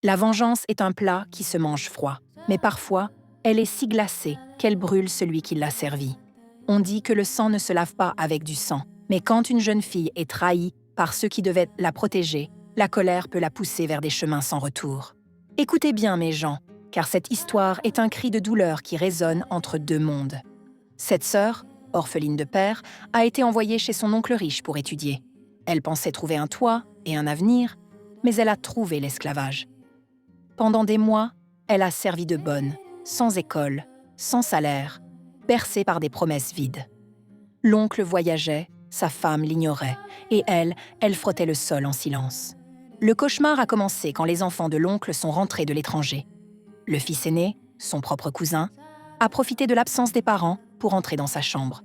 La vengeance est un plat qui se mange froid, mais parfois, elle est si glacée qu'elle brûle celui qui l'a servie. On dit que le sang ne se lave pas avec du sang, mais quand une jeune fille est trahie par ceux qui devaient la protéger, la colère peut la pousser vers des chemins sans retour. Écoutez bien, mes gens, car cette histoire est un cri de douleur qui résonne entre deux mondes. Cette sœur, orpheline de père, a été envoyée chez son oncle riche pour étudier. Elle pensait trouver un toit et un avenir, mais elle a trouvé l'esclavage. Pendant des mois, elle a servi de bonne, sans école, sans salaire, bercée par des promesses vides. L'oncle voyageait, sa femme l'ignorait, et elle frottait le sol en silence. Le cauchemar a commencé quand les enfants de l'oncle sont rentrés de l'étranger. Le fils aîné, son propre cousin, a profité de l'absence des parents pour entrer dans sa chambre.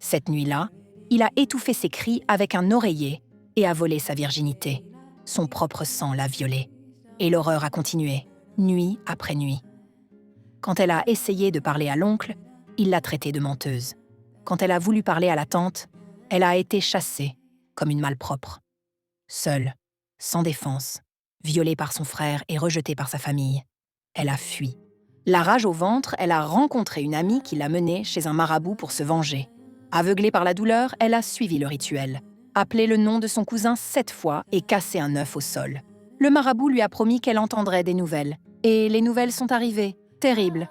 Cette nuit-là, il a étouffé ses cris avec un oreiller et a volé sa virginité. Son propre sang l'a violée. Et l'horreur a continué, nuit après nuit. Quand elle a essayé de parler à l'oncle, il l'a traitée de menteuse. Quand elle a voulu parler à la tante, elle a été chassée, comme une malpropre. Seule, sans défense, violée par son frère et rejetée par sa famille, elle a fui. La rage au ventre, elle a rencontré une amie qui l'a menée chez un marabout pour se venger. Aveuglée par la douleur, elle a suivi le rituel, appelé le nom de son cousin 7 fois et cassé un œuf au sol. Le marabout lui a promis qu'elle entendrait des nouvelles. Et les nouvelles sont arrivées, terribles.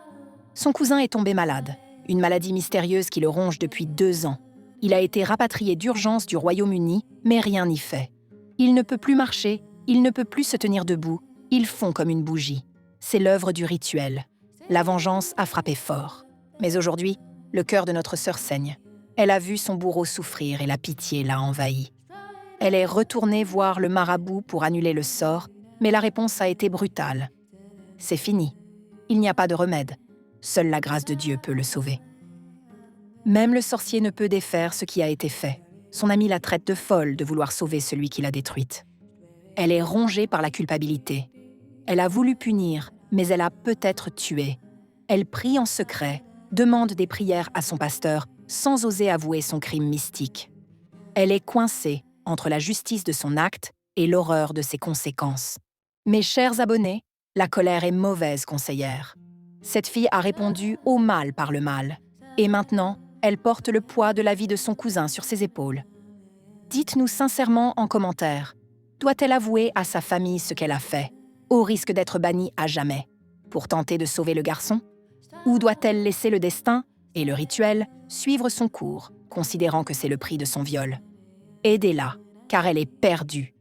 Son cousin est tombé malade, une maladie mystérieuse qui le ronge depuis 2 ans. Il a été rapatrié d'urgence du Royaume-Uni, mais rien n'y fait. Il ne peut plus marcher, il ne peut plus se tenir debout, il fond comme une bougie. C'est l'œuvre du rituel. La vengeance a frappé fort. Mais aujourd'hui, le cœur de notre sœur saigne. Elle a vu son bourreau souffrir et la pitié l'a envahi. Elle est retournée voir le marabout pour annuler le sort, mais la réponse a été brutale. C'est fini. Il n'y a pas de remède. Seule la grâce de Dieu peut le sauver. Même le sorcier ne peut défaire ce qui a été fait. Son amie la traite de folle de vouloir sauver celui qui l'a détruite. Elle est rongée par la culpabilité. Elle a voulu punir, mais elle a peut-être tué. Elle prie en secret, demande des prières à son pasteur, sans oser avouer son crime mystique. Elle est coincée entre la justice de son acte et l'horreur de ses conséquences. Mes chers abonnés, la colère est mauvaise conseillère. Cette fille a répondu au mal par le mal. Et maintenant, elle porte le poids de la vie de son cousin sur ses épaules. Dites-nous sincèrement en commentaire, doit-elle avouer à sa famille ce qu'elle a fait, au risque d'être bannie à jamais, pour tenter de sauver le garçon? Ou doit-elle laisser le destin et le rituel suivre son cours, considérant que c'est le prix de son viol? Aidez-la, car elle est perdue